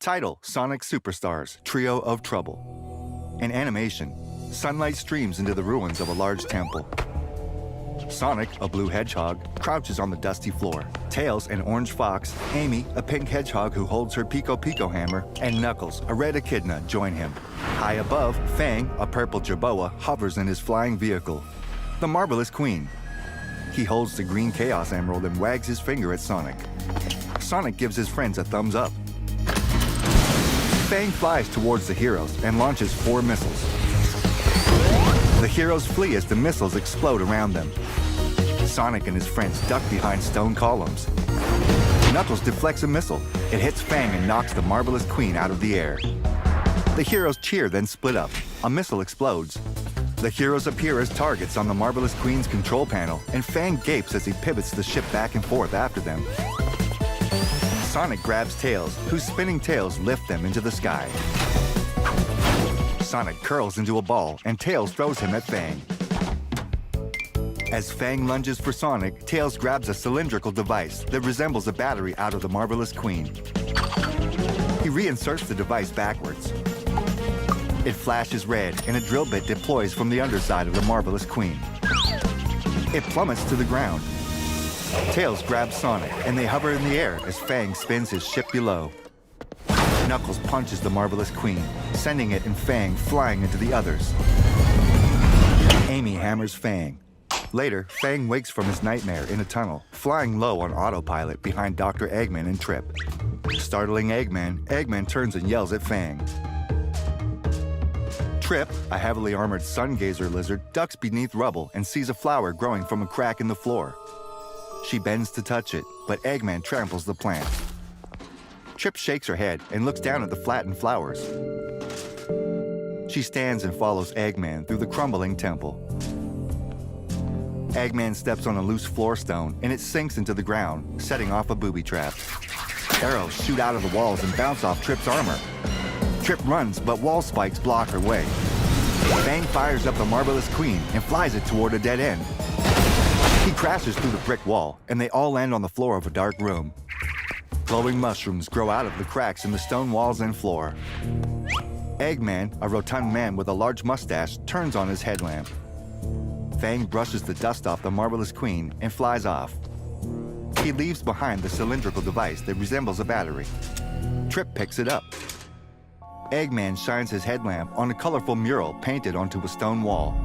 Title: Sonic Superstars, Trio of Trouble. In animation, sunlight streams into the ruins of a large temple. Sonic, a blue hedgehog, crouches on the dusty floor. Tails, an orange fox, Amy, a pink hedgehog who holds her Pico Pico hammer, and Knuckles, a red echidna, join him. High above, Fang, a purple jerboa, hovers in his flying vehicle. The Marvelous Queen. He holds the green Chaos Emerald and wags his finger at Sonic. Sonic gives his friends a thumbs up. Fang flies towards the heroes and launches 4 missiles. The heroes flee as the missiles explode around them. Sonic and his friends duck behind stone columns. Knuckles deflects a missile. It hits Fang and knocks the Marvelous Queen out of the air. The heroes cheer, then split up. A missile explodes. The heroes appear as targets on the Marvelous Queen's control panel, and Fang gapes as he pivots the ship back and forth after them. Sonic grabs Tails, whose spinning tails lift them into the sky. Sonic curls into a ball, and Tails throws him at Fang. As Fang lunges for Sonic, Tails grabs a cylindrical device that resembles a battery out of the Marvelous Queen. He reinserts the device backwards. It flashes red, and a drill bit deploys from the underside of the Marvelous Queen. It plummets to the ground. Tails grabs Sonic, and they hover in the air as Fang spins his ship below. Knuckles punches the Marvelous Queen, sending it and Fang flying into the others. Amy hammers Fang. Later, Fang wakes from his nightmare in a tunnel, flying low on autopilot behind Dr. Eggman and Trip. Startling Eggman, Eggman turns and yells at Fang. Trip, a heavily armored sun gazer lizard, ducks beneath rubble and sees a flower growing from a crack in the floor. She bends to touch it, but Eggman tramples the plant. Trip shakes her head and looks down at the flattened flowers. She stands and follows Eggman through the crumbling temple. Eggman steps on a loose floor stone and it sinks into the ground, setting off a booby trap. Arrows shoot out of the walls and bounce off Trip's armor. Trip runs, but wall spikes block her way. Fang fires up the Marvelous Queen and flies it toward a dead end. He crashes through the brick wall, and they all land on the floor of a dark room. Glowing mushrooms grow out of the cracks in the stone walls and floor. Eggman, a rotund man with a large mustache, turns on his headlamp. Fang brushes the dust off the Marvelous Queen and flies off. He leaves behind the cylindrical device that resembles a battery. Trip picks it up. Eggman shines his headlamp on a colorful mural painted onto a stone wall.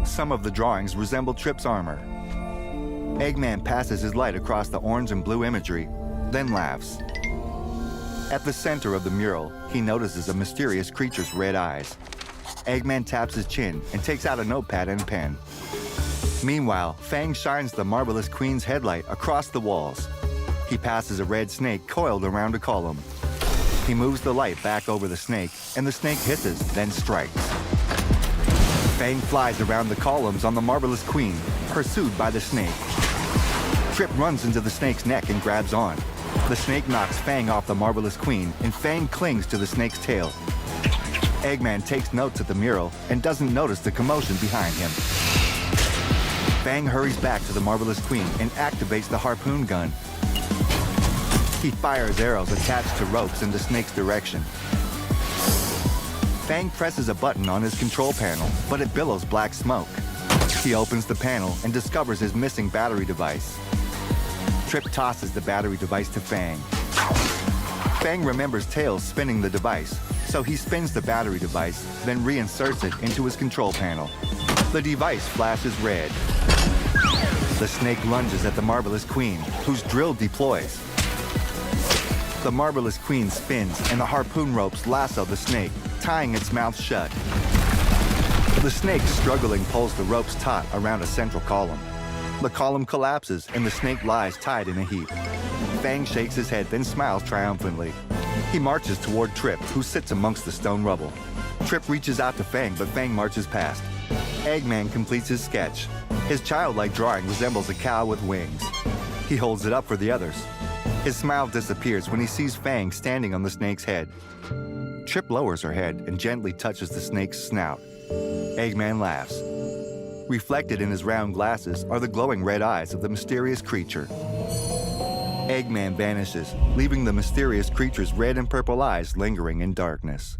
Some of the drawings resemble Trip's armor. Eggman passes his light across the orange and blue imagery, then laughs. At the center of the mural, he notices a mysterious creature's red eyes. Eggman taps his chin and takes out a notepad and pen. Meanwhile, Fang shines the Marvelous Queen's headlight across the walls. He passes a red snake coiled around a column. He moves the light back over the snake, and the snake hisses, then strikes. Fang flies around the columns on the Marvelous Queen, pursued by the snake. Trip runs into the snake's neck and grabs on. The snake knocks Fang off the Marvelous Queen, and Fang clings to the snake's tail. Eggman takes notes at the mural and doesn't notice the commotion behind him. Fang hurries back to the Marvelous Queen and activates the harpoon gun. He fires arrows attached to ropes in the snake's direction. Fang presses a button on his control panel, but it billows black smoke. He opens the panel and discovers his missing battery device. Trip tosses the battery device to Fang. Fang remembers Tails spinning the device, so he spins the battery device, then reinserts it into his control panel. The device flashes red. The snake lunges at the Marvelous Queen, whose drill deploys. The Marvelous Queen spins, and the harpoon ropes lasso the snake, tying its mouth shut. The snake, struggling, pulls the ropes taut around a central column. The column collapses, and the snake lies tied in a heap. Fang shakes his head, then smiles triumphantly. He marches toward Trip, who sits amongst the stone rubble. Trip reaches out to Fang, but Fang marches past. Eggman completes his sketch. His childlike drawing resembles a cow with wings. He holds it up for the others. His smile disappears when he sees Fang standing on the snake's head. Trip lowers her head and gently touches the snake's snout. Eggman laughs. Reflected in his round glasses are the glowing red eyes of the mysterious creature. Eggman vanishes, leaving the mysterious creature's red and purple eyes lingering in darkness.